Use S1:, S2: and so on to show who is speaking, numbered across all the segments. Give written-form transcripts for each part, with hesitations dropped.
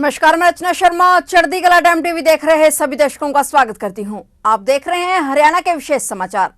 S1: नमस्कार, मैं रचना शर्मा चढ़ती कला टाइम टीवी देख रहे हैं सभी दर्शकों का स्वागत करती हूं। आप देख रहे हैं हरियाणा के विशेष समाचार।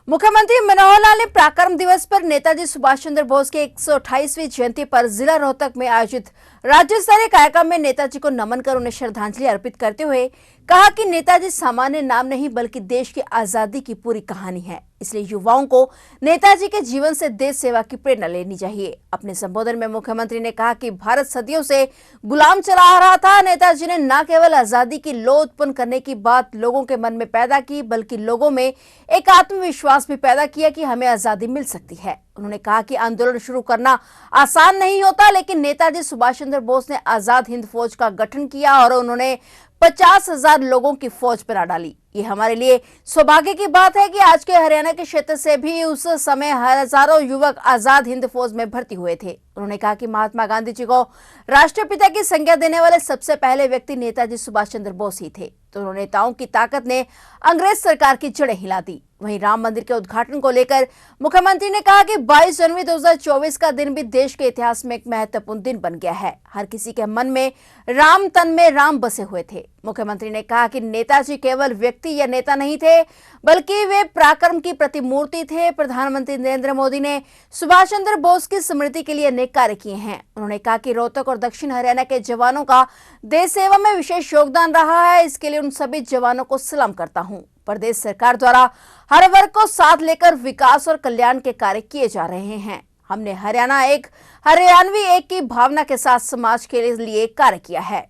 S1: मुख्यमंत्री मनोहर लाल ने पराक्रम दिवस पर नेताजी सुभाष चंद्र बोस की 128वीं जयंती पर जिला रोहतक में आयोजित राज्य स्तरीय कार्यक्रम में नेताजी को नमन कर उन्हें श्रद्धांजलि अर्पित करते हुए कहा कि नेताजी सामान्य नाम नहीं बल्कि देश की आजादी की पूरी कहानी है। इसलिए युवाओं को नेताजी के जीवन से देश सेवा की प्रेरणा लेनी चाहिए। अपने संबोधन में मुख्यमंत्री ने कहा कि भारत सदियों से गुलाम चला आ रहा था। नेताजी ने न केवल आजादी की लौ उत्पन्न करने की बात लोगों के मन में पैदा की, बल्कि लोगों में एक आत्मविश्वास भी पैदा किया कि हमें आजादी मिल सकती है। उन्होंने कहा कि आंदोलन शुरू करना आसान नहीं होता, लेकिन नेताजी सुभाष चंद्र बोस ने आजाद हिंद फौज का गठन किया और उन्होंने 50,000 लोगों की फौज बना डाली। ये हमारे लिए सौभाग्य की बात है कि आज के हरियाणा के क्षेत्र से भी उस समय हजारों युवक आजाद हिंद फौज में भर्ती हुए थे। उन्होंने कहा कि महात्मा गांधी जी को राष्ट्रपिता की संज्ञा देने वाले सबसे पहले व्यक्ति नेताजी सुभाष चंद्र बोस ही थे। दोनों नेताओं की ताकत ने अंग्रेज सरकार की जड़ें हिला दी। वहीं राम मंदिर के उद्घाटन को लेकर मुख्यमंत्री ने कहा कि 22 जनवरी 2024 का दिन भी देश के इतिहास में एक महत्वपूर्ण दिन बन गया है। हर किसी के मन में राम, तन में राम बसे हुए थे। मुख्यमंत्री ने कहा कि नेताजी केवल व्यक्ति या नेता नहीं थे, बल्कि वे पराक्रम की प्रतिमूर्ति थे। प्रधानमंत्री नरेंद्र मोदी ने सुभाष चंद्र बोस की स्मृति के लिए अनेक कार्य किए हैं। उन्होंने कहा कि रोहतक और दक्षिण हरियाणा के जवानों का देश सेवा में विशेष योगदान रहा है। इसके लिए उन सभी जवानों को सलाम करता हूं। प्रदेश सरकार द्वारा हर वर्ग को साथ लेकर विकास और कल्याण के कार्य किए जा रहे हैं। हमने हरियाणवी एक की भावना के साथ समाज के लिए कार्य किया है।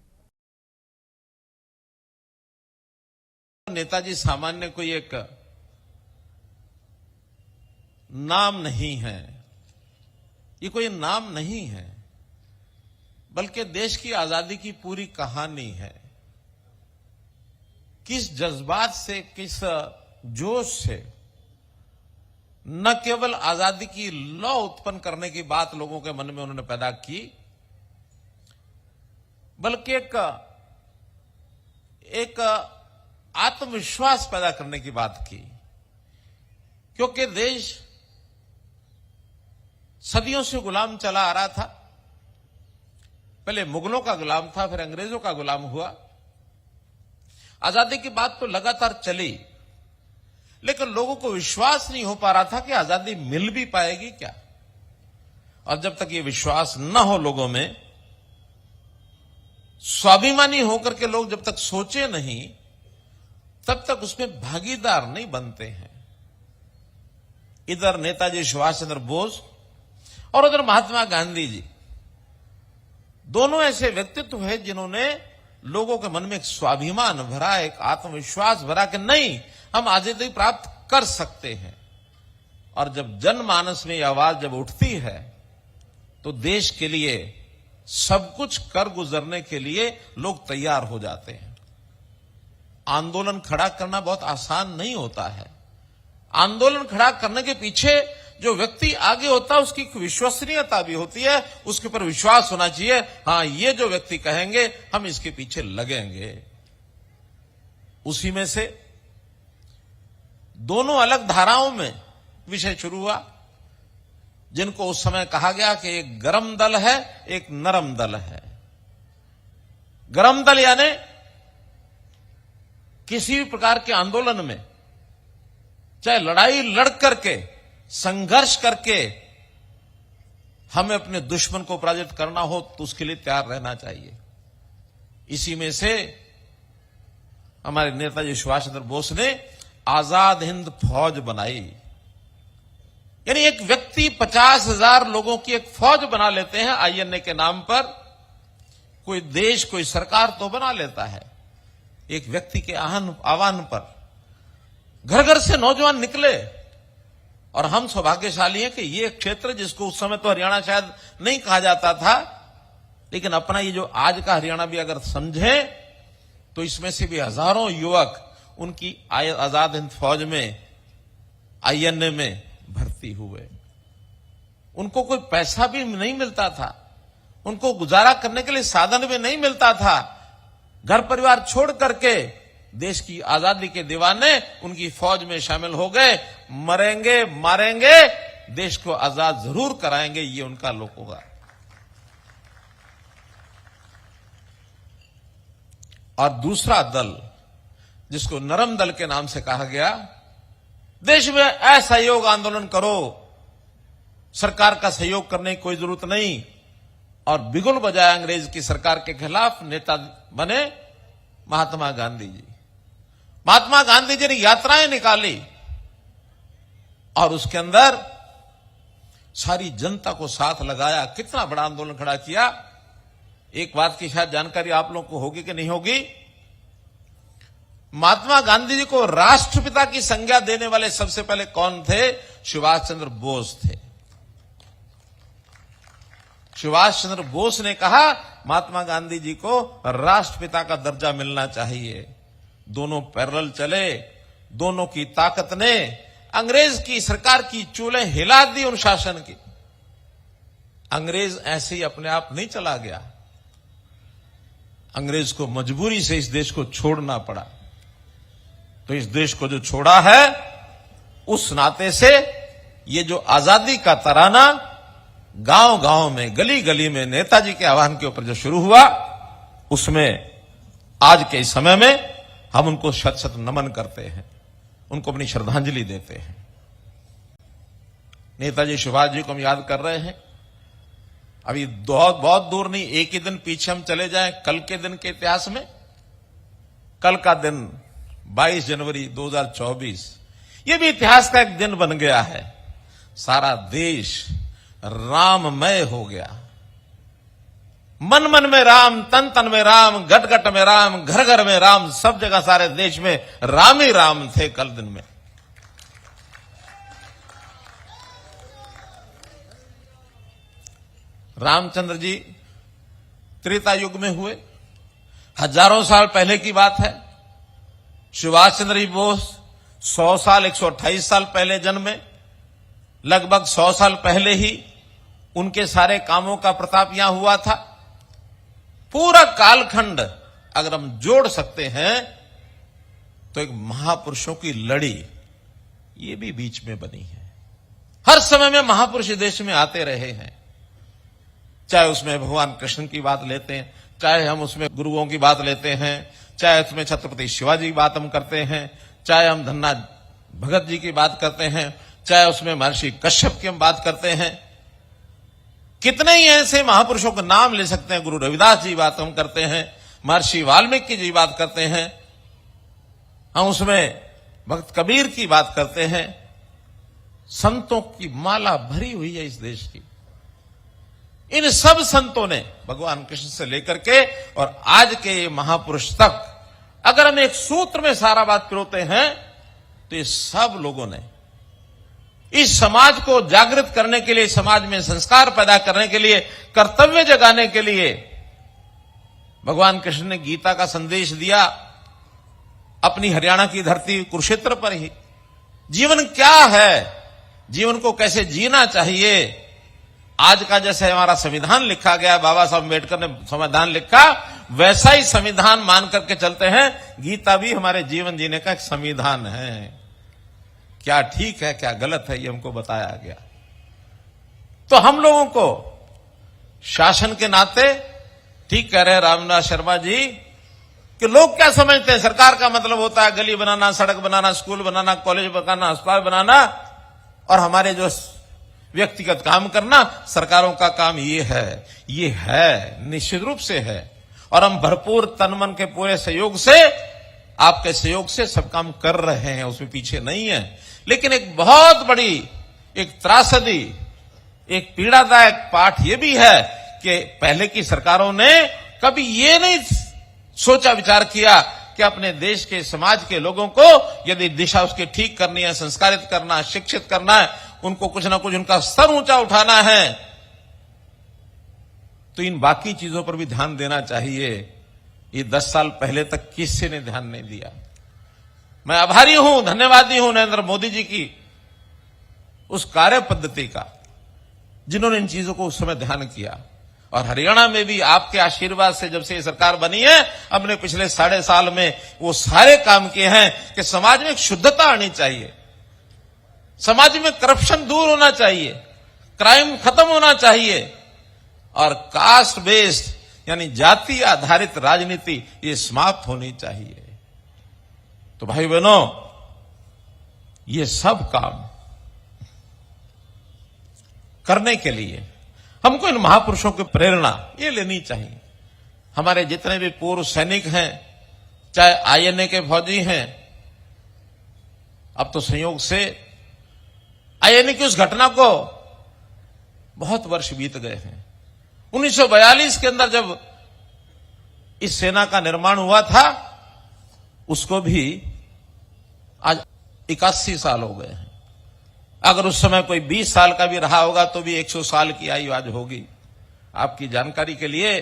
S2: नेताजी सामान्य कोई एक नाम नहीं है, ये कोई नाम नहीं है, बल्कि देश की आजादी की पूरी कहानी है। किस जज्बात से, किस जोश से न केवल आजादी की लौ उत्पन्न करने की बात लोगों के मन में उन्होंने पैदा की, बल्कि एक आत्मविश्वास पैदा करने की बात की। क्योंकि देश सदियों से गुलाम चला आ रहा था। पहले मुगलों का गुलाम था, फिर अंग्रेजों का गुलाम हुआ। आजादी की बात तो लगातार चली, लेकिन लोगों को विश्वास नहीं हो पा रहा था कि आजादी मिल भी पाएगी क्या। और जब तक ये विश्वास न हो लोगों में, स्वाभिमानी होकर के लोग जब तक सोचे नहीं, तब तक उसमें भागीदार नहीं बनते हैं। इधर नेताजी सुभाष चंद्र बोस और उधर महात्मा गांधी जी, दोनों ऐसे व्यक्तित्व हैं जिन्होंने लोगों के मन में एक स्वाभिमान भरा, एक आत्मविश्वास भरा कि नहीं, हम आजादी प्राप्त कर सकते हैं। और जब जनमानस में यह आवाज जब उठती है, तो देश के लिए सब कुछ कर गुजरने के लिए लोग तैयार हो जाते हैं। आंदोलन खड़ा करना बहुत आसान नहीं होता है। आंदोलन खड़ा करने के पीछे जो व्यक्ति आगे होता है, उसकी विश्वसनीयता भी होती है, उसके ऊपर विश्वास होना चाहिए। हां, ये जो व्यक्ति कहेंगे हम इसके पीछे लगेंगे। उसी में से दोनों अलग धाराओं में विषय शुरू हुआ, जिनको उस समय कहा गया कि एक गरम दल है, एक नरम दल है। गरम दल यानी किसी भी प्रकार के आंदोलन में, चाहे लड़ाई लड़ करके, संघर्ष करके हमें अपने दुश्मन को पराजित करना हो, तो उसके लिए तैयार रहना चाहिए। इसी में से हमारे नेताजी सुभाष चंद्र बोस ने आजाद हिंद फौज बनाई। यानी एक व्यक्ति 50,000 लोगों की एक फौज बना लेते हैं आईएनए के नाम पर। कोई देश, कोई सरकार तो बना लेता है। एक व्यक्ति के आह्वान पर घर घर से नौजवान निकले। और हम सौभाग्यशाली हैं कि ये क्षेत्र, जिसको उस समय तो हरियाणा शायद नहीं कहा जाता था, लेकिन अपना ये जो आज का हरियाणा भी अगर समझे, तो इसमें से भी हजारों युवक उनकी आजाद हिंद फौज में, आईएनए में भर्ती हुए। उनको कोई पैसा भी नहीं मिलता था, उनको गुजारा करने के लिए साधन भी नहीं मिलता था। घर परिवार छोड़ करके देश की आजादी के दीवाने उनकी फौज में शामिल हो गए। मरेंगे मारेंगे, देश को आजाद जरूर कराएंगे, ये उनका लोगों का। और दूसरा दल जिसको नरम दल के नाम से कहा गया, देश में असहयोग आंदोलन करो, सरकार का सहयोग करने की कोई जरूरत नहीं, और बिगुल बजाया अंग्रेज की सरकार के खिलाफ नेता बने महात्मा गांधी जी। महात्मा गांधी जी ने यात्राएं निकाली और उसके अंदर सारी जनता को साथ लगाया, कितना बड़ा आंदोलन खड़ा किया। एक बात की शायद जानकारी आप लोगों को होगी कि नहीं होगी, महात्मा गांधी जी को राष्ट्रपिता की संज्ञा देने वाले सबसे पहले कौन थे? सुभाष चंद्र बोस थे। सुभाष चंद्र बोस ने कहा महात्मा गांधी जी को राष्ट्रपिता का दर्जा मिलना चाहिए। दोनों पैरेलल चले, दोनों की ताकत ने अंग्रेज की सरकार की चूल्हे हिला दी उन शासन की। अंग्रेज ऐसे ही अपने आप नहीं चला गया, अंग्रेज को मजबूरी से इस देश को छोड़ना पड़ा। तो इस देश को जो छोड़ा है, उस नाते से ये जो आजादी का तराना गांव गांव में, गली गली में नेताजी के आह्वान के ऊपर जो शुरू हुआ, उसमें आज के इस समय में हम उनको शत शत नमन करते हैं, उनको अपनी श्रद्धांजलि देते हैं। नेताजी सुभाष जी को हम याद कर रहे हैं। अभी बहुत दूर नहीं, एक ही दिन पीछे हम चले जाएं कल के दिन के इतिहास में। कल का दिन 22 जनवरी 2024, ये भी इतिहास का एक दिन बन गया है। सारा देश राममय हो गया। मन मन में राम, तन तन में राम, घट घट में राम, घर घर में राम, सब जगह सारे देश में राम ही राम थे कल दिन में। रामचंद्र जी त्रेता युग में हुए, हजारों साल पहले की बात है। सुभाष चंद्र जी बोस 100 साल 128 साल पहले जन्मे। लगभग 100 साल पहले ही उनके सारे कामों का प्रताप यहां हुआ था। पूरा कालखंड अगर हम जोड़ सकते हैं तो एक महापुरुषों की लड़ी ये भी बीच में बनी है। हर समय में महापुरुष देश में आते रहे हैं, चाहे उसमें भगवान कृष्ण की बात लेते हैं, चाहे हम उसमें गुरुओं की बात लेते हैं, चाहे उसमें छत्रपति शिवाजी की बात हम करते हैं, चाहे हम धन्ना भगत जी की बात करते हैं, चाहे उसमें महर्षि कश्यप की हम बात करते हैं। कितने ही ऐसे महापुरुषों का नाम ले सकते हैं। गुरु रविदास जी बात हम करते हैं, महर्षि वाल्मीकि जी बात करते हैं, हम उसमें भक्त कबीर की बात करते हैं। संतों की माला भरी हुई है इस देश की। इन सब संतों ने भगवान कृष्ण से लेकर के और आज के ये महापुरुष तक अगर हम एक सूत्र में सारा बात पिरोते हैं तो ये सब लोगों ने इस समाज को जागृत करने के लिए, समाज में संस्कार पैदा करने के लिए, कर्तव्य जगाने के लिए भगवान कृष्ण ने गीता का संदेश दिया। अपनी हरियाणा की धरती कुरुक्षेत्र पर ही जीवन क्या है, जीवन को कैसे जीना चाहिए, आज का जैसे हमारा संविधान लिखा गया, बाबा साहब अम्बेडकर ने संविधान लिखा, वैसा ही संविधान मान करके चलते हैं। गीता भी हमारे जीवन जीने का एक संविधान है। क्या ठीक है क्या गलत है ये हमको बताया गया। तो हम लोगों को शासन के नाते, ठीक कह रहे हैं रामनाथ शर्मा जी, कि लोग क्या समझते हैं सरकार का मतलब होता है गली बनाना, सड़क बनाना, स्कूल बनाना, कॉलेज बनाना, अस्पताल बनाना, और हमारे जो व्यक्तिगत काम करना, सरकारों का काम ये है, निश्चित रूप से है। और हम भरपूर तन मन के पूरे सहयोग से, आपके सहयोग से सब काम कर रहे हैं, उसमें पीछे नहीं है। लेकिन एक बहुत बड़ी एक त्रासदी, एक पीड़ादायक पाठ यह भी है कि पहले की सरकारों ने कभी ये नहीं सोचा विचार किया कि अपने देश के समाज के लोगों को यदि दिशा उसकी ठीक करनी है, संस्कारित करना, शिक्षित करना है, उनको कुछ ना कुछ उनका स्तर ऊंचा उठाना है, तो इन बाकी चीजों पर भी ध्यान देना चाहिए। ये 10 साल पहले तक किसी ने ध्यान नहीं दिया। मैं आभारी हूं, धन्यवादी हूं नरेंद्र मोदी जी की उस कार्य पद्धति का, जिन्होंने इन चीजों को उस समय ध्यान किया। और हरियाणा में भी आपके आशीर्वाद से जब से ये सरकार बनी है, हमने पिछले 3.5 साल में वो सारे काम किए हैं कि समाज में एक शुद्धता आनी चाहिए, समाज में करप्शन दूर होना चाहिए, क्राइम खत्म होना चाहिए, और कास्ट बेस्ड यानी जाति आधारित राजनीति ये समाप्त होनी चाहिए। तो भाई बहनों, ये सब काम करने के लिए हमको इन महापुरुषों की प्रेरणा ये लेनी चाहिए। हमारे जितने भी पूर्व सैनिक हैं, चाहे आईएनए के फौजी हैं, अब तो संयोग से आईएनए की उस घटना को बहुत वर्ष बीत गए हैं। 1942 के अंदर जब इस सेना का निर्माण हुआ था, उसको भी आज 81 साल हो गए हैं। अगर उस समय कोई 20 साल का भी रहा होगा तो भी 100 साल की आयु आज होगी। आपकी जानकारी के लिए,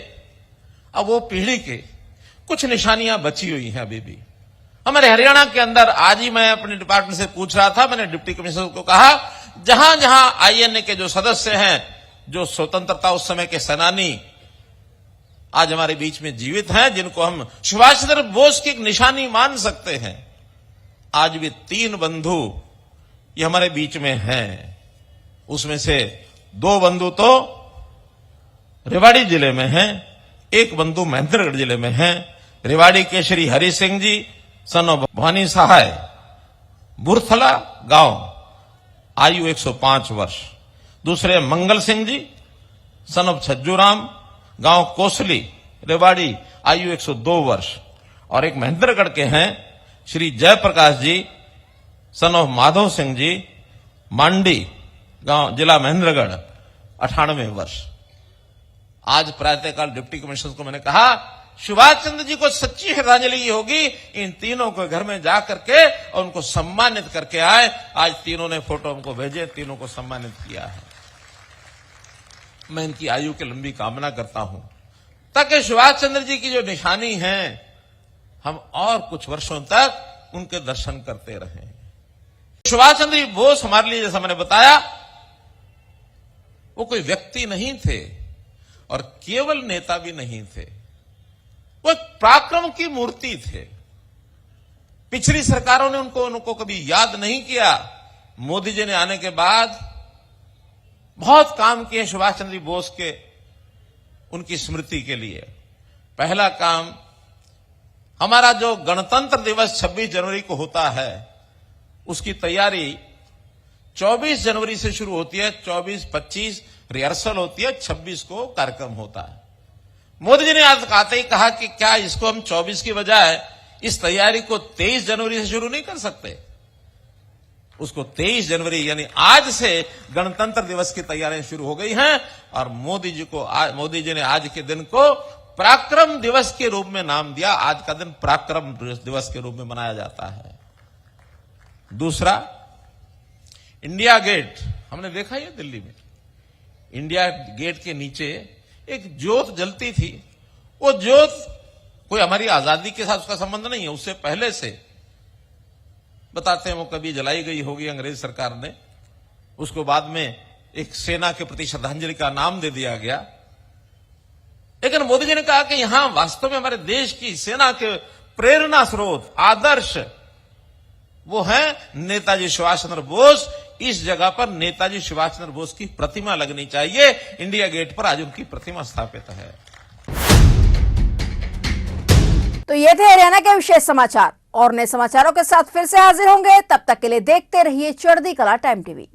S2: अब वो पीढ़ी के कुछ निशानियां बची हुई हैं अभी भी। हमारे हरियाणा के अंदर आज ही मैं अपने डिपार्टमेंट से पूछ रहा था, मैंने डिप्टी कमिश्नर को कहा, जहां जहां आईएनए के जो सदस्य हैं, जो स्वतंत्रता उस समय के सेनानी आज हमारे बीच में जीवित हैं, जिनको हम सुभाष चंद्र बोस की एक निशानी मान सकते हैं, आज भी 3 बंधु ये हमारे बीच में हैं। उसमें से 2 बंधु तो रेवाड़ी जिले में हैं, 1 बंधु महेंद्रगढ़ जिले में हैं। रेवाड़ी के श्री हरि सिंह जी सन ऑफ भवानी सहाय, बुरथला गांव, आयु 105 वर्ष। दूसरे मंगल सिंह जी सन ऑफ छज्जूराम, गांव कोसली, रेवाड़ी, आयु 102 वर्ष। और एक महेंद्रगढ़ के हैं श्री जयप्रकाश जी सन ऑफ माधव सिंह जी, मांडी गांव, जिला महेंद्रगढ़, 98 वर्ष। आज प्रातःकाल डिप्टी कमिश्नर को मैंने कहा, सुभाष चंद्र जी को सच्ची श्रद्धांजलि होगी, इन तीनों को घर में जाकर के और उनको सम्मानित करके आए। आज तीनों ने फोटो हमको भेजे, तीनों को सम्मानित किया है। मैं इनकी आयु की लंबी कामना करता हूं, ताकि सुभाष चंद्र जी की जो निशानी है, हम और कुछ वर्षों तक उनके दर्शन करते रहें। सुभाष चंद्र बोस हमारे लिए, जैसा मैंने बताया, वो कोई व्यक्ति नहीं थे और केवल नेता भी नहीं थे, वो एक पराक्रम की मूर्ति थे। पिछली सरकारों ने उनको कभी याद नहीं किया। मोदी जी ने आने के बाद बहुत काम किए सुभाष चंद्र बोस के, उनकी स्मृति के लिए। पहला काम, हमारा जो गणतंत्र दिवस 26 जनवरी को होता है, उसकी तैयारी 24 जनवरी से शुरू होती है। 24-25 रिहर्सल होती है, 26 को कार्यक्रम होता है। मोदी जी ने आज आते ही कहा कि क्या इसको हम 24 की बजाय इस तैयारी को 23 जनवरी से शुरू नहीं कर सकते। उसको 23 जनवरी यानी आज से गणतंत्र दिवस की तैयारियां शुरू हो गई हैं। और मोदी जी ने आज के दिन को पराक्रम दिवस के रूप में नाम दिया। आज का दिन पराक्रम दिवस के रूप में मनाया जाता है। दूसरा, इंडिया गेट, हमने देखा है दिल्ली में, इंडिया गेट के नीचे एक ज्योत जलती थी। वो ज्योत कोई हमारी आजादी के साथ उसका संबंध नहीं है, उससे पहले से बताते हैं वो कभी जलाई गई होगी अंग्रेज सरकार ने, उसको बाद में एक सेना के प्रति श्रद्धांजलि का नाम दे दिया गया। लेकिन मोदी जी ने कहा कि यहां वास्तव में हमारे देश की सेना के प्रेरणा स्रोत, आदर्श, वो है नेताजी सुभाष चंद्र बोस। इस जगह पर नेताजी सुभाष चंद्र बोस की प्रतिमा लगनी चाहिए। इंडिया गेट पर आज उनकी प्रतिमा स्थापित है।
S1: तो ये थे हरियाणा के विशेष समाचार। और नए समाचारों के साथ फिर से हाजिर होंगे। तब तक के लिए देखते रहिए चढ़ती कला टाइम टीवी।